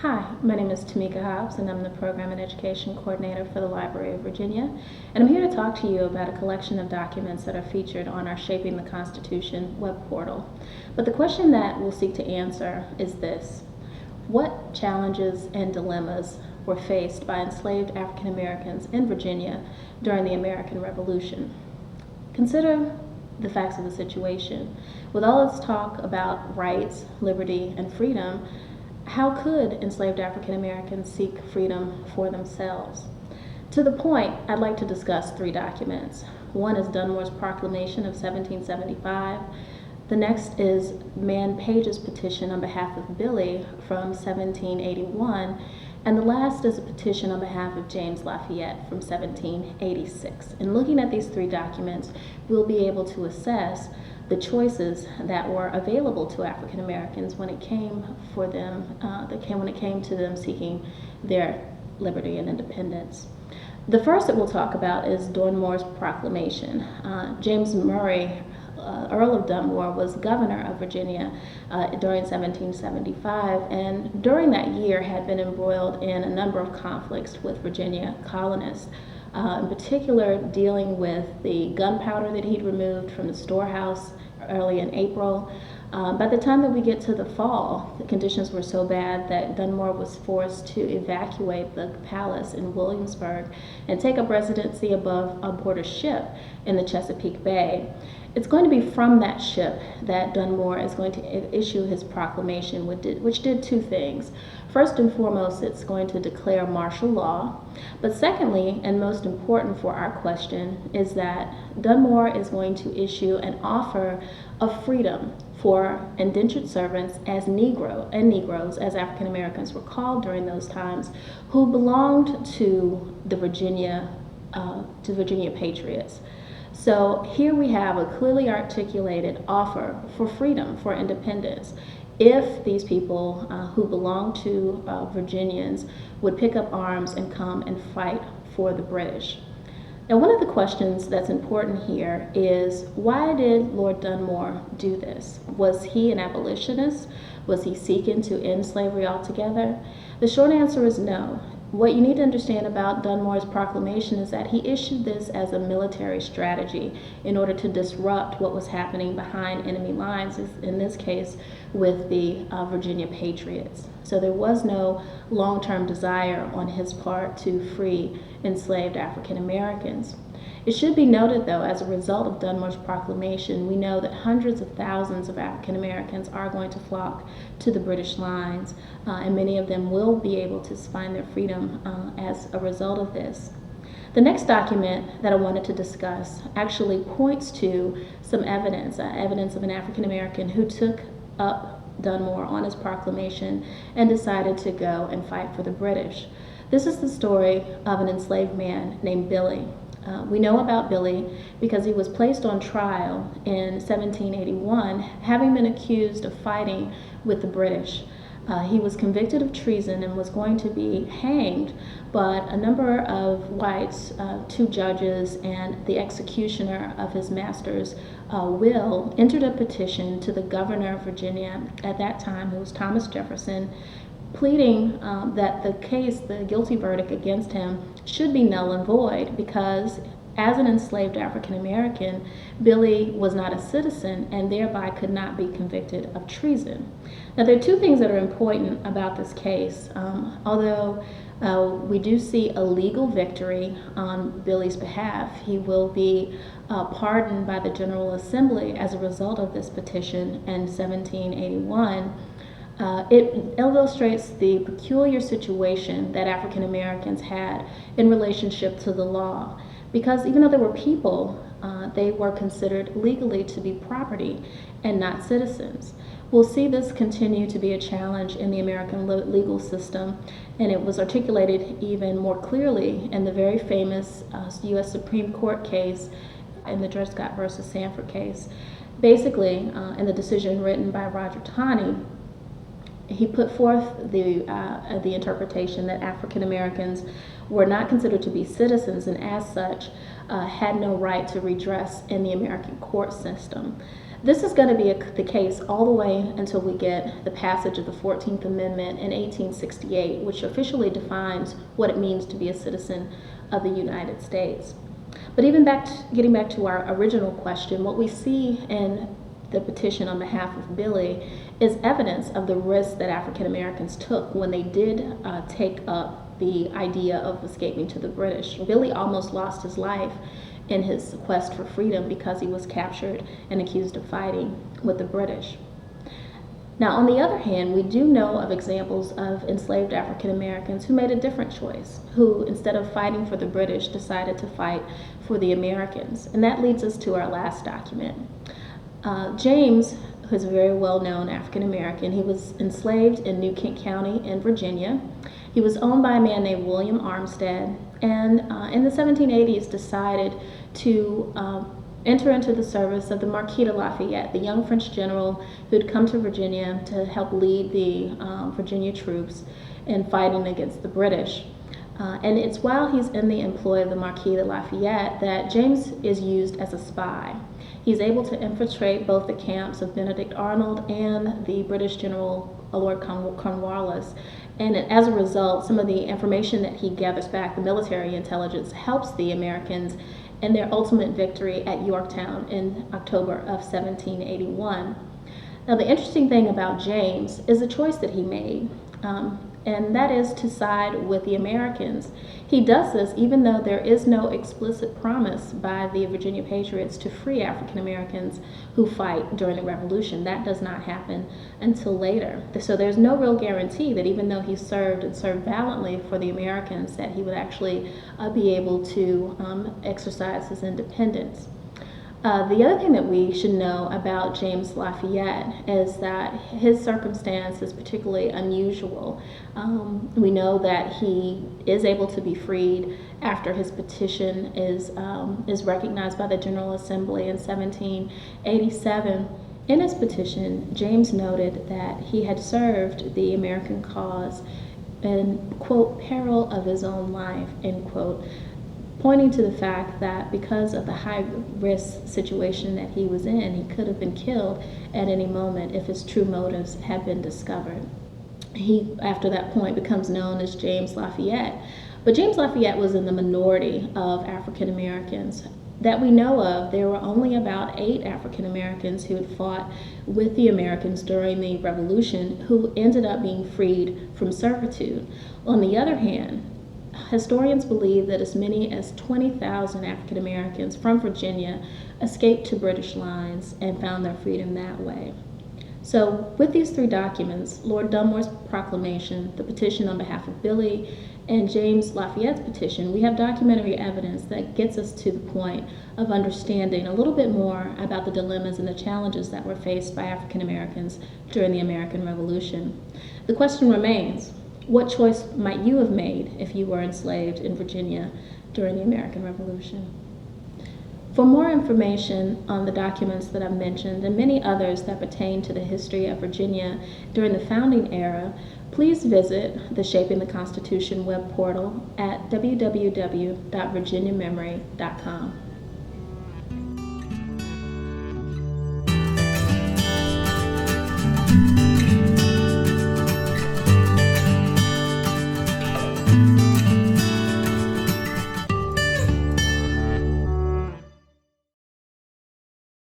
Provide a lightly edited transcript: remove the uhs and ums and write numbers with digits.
Hi, my name is Tameka Hobbs, and I'm the Program and Education Coordinator for the Library of Virginia. And I'm here to talk to you about a collection of documents that are featured on our Shaping the Constitution web portal. But the question that we'll seek to answer is this: what challenges and dilemmas were faced by enslaved African Americans in Virginia during the American Revolution? Consider the facts of the situation. With all this talk about rights, liberty, and freedom, how could enslaved African Americans seek freedom for themselves? To the point, I'd like to discuss three documents. One is Dunmore's Proclamation of 1775. The next is Man Page's petition on behalf of Billy from 1781. And the last is a petition on behalf of James Lafayette from 1786. In looking at these three documents, we'll be able to assess the choices that were available to African Americans when it came to them seeking their liberty and independence. The first that we'll talk about is Dunmore's Proclamation. James Murray, Earl of Dunmore, was governor of Virginia during 1775, and during that year had been embroiled in a number of conflicts with Virginia colonists. In particular, dealing with the gunpowder that he'd removed from the storehouse early in April. By the time that we get to the fall, the conditions were so bad that Dunmore was forced to evacuate the palace in Williamsburg and take up residency aboard a ship in the Chesapeake Bay. It's going to be from that ship that Dunmore is going to issue his proclamation, which did two things. First and foremost, it's going to declare martial law. But secondly, and most important for our question, is that Dunmore is going to issue an offer of freedom for indentured servants as Negroes, as African Americans were called during those times, who belonged to the Virginia Patriots. So here we have a clearly articulated offer for freedom, for independence, if these people who belong to Virginians would pick up arms and come and fight for the British. Now, one of the questions that's important here is, why did Lord Dunmore do this? Was he an abolitionist? Was he seeking to end slavery altogether? The short answer is no. What you need to understand about Dunmore's proclamation is that he issued this as a military strategy in order to disrupt what was happening behind enemy lines, in this case with the Virginia Patriots. So there was no long-term desire on his part to free enslaved African Americans. It should be noted, though, as a result of Dunmore's proclamation, we know that hundreds of thousands of African Americans are going to flock to the British lines, and many of them will be able to find their freedom as a result of this. The next document that I wanted to discuss actually points to some evidence of an African American who took up Dunmore on his proclamation and decided to go and fight for the British. This is the story of an enslaved man named Billy. We know about Billy because he was placed on trial in 1781, having been accused of fighting with the British. He was convicted of treason and was going to be hanged, but a number of whites, two judges, and the executioner of his master's will entered a petition to the governor of Virginia at that time, who was Thomas Jefferson, pleading that the guilty verdict against him should be null and void because, as an enslaved African American, Billy was not a citizen and thereby could not be convicted of treason. Now, there are two things that are important about this case. Although we do see a legal victory on Billy's behalf, he will be pardoned by the General Assembly as a result of this petition in 1781. It illustrates the peculiar situation that African Americans had in relationship to the law, because even though they were people, they were considered legally to be property and not citizens. We'll see this continue to be a challenge in the American legal system, and it was articulated even more clearly in the very famous U.S. Supreme Court case in the Dred Scott versus Sanford case. Basically, in the decision written by Roger Taney, he put forth the interpretation that African Americans were not considered to be citizens and as such had no right to redress in the American court system. This is going to be the case all the way until we get the passage of the 14th Amendment in 1868, which officially defines what it means to be a citizen of the United States. But even getting back to our original question, what we see in the petition on behalf of Billy is evidence of the risk that African Americans took when they did take up the idea of escaping to the British. Billy almost lost his life in his quest for freedom because he was captured and accused of fighting with the British. Now, on the other hand, we do know of examples of enslaved African Americans who made a different choice, who, instead of fighting for the British, decided to fight for the Americans. And that leads us to our last document. James, who's a very well-known African American, he was enslaved in New Kent County in Virginia. He was owned by a man named William Armstead, and in the 1780s decided to enter into the service of the Marquis de Lafayette, the young French general who'd come to Virginia to help lead the Virginia troops in fighting against the British. And it's while he's in the employ of the Marquis de Lafayette that James is used as a spy. He's able to infiltrate both the camps of Benedict Arnold and the British General Lord Cornwallis. And as a result, some of the information that he gathers back, the military intelligence, helps the Americans in their ultimate victory at Yorktown in October of 1781. Now, the interesting thing about James is the choice that he made, and that is to side with the Americans. He does this even though there is no explicit promise by the Virginia Patriots to free African Americans who fight during the Revolution. That does not happen until later. So there's no real guarantee that even though he served valiantly for the Americans, that he would actually be able to exercise his independence. The other thing that we should know about James Lafayette is that his circumstance is particularly unusual. We know that he is able to be freed after his petition is recognized by the General Assembly in 1787. In his petition, James noted that he had served the American cause in, quote, peril of his own life, end quote, pointing to the fact that because of the high-risk situation that he was in, he could have been killed at any moment if his true motives had been discovered. He, after that point, becomes known as James Lafayette. But James Lafayette was in the minority of African Americans. That we know of, there were only about 8 African Americans who had fought with the Americans during the Revolution who ended up being freed from servitude. On the other hand, historians believe that as many as 20,000 African Americans from Virginia escaped to British lines and found their freedom that way. So with these 3 documents, Lord Dunmore's proclamation, the petition on behalf of Billy, and James Lafayette's petition, we have documentary evidence that gets us to the point of understanding a little bit more about the dilemmas and the challenges that were faced by African Americans during the American Revolution. The question remains, what choice might you have made if you were enslaved in Virginia during the American Revolution? For more information on the documents that I've mentioned and many others that pertain to the history of Virginia during the founding era, please visit the Shaping the Constitution web portal at www.virginiamemory.com.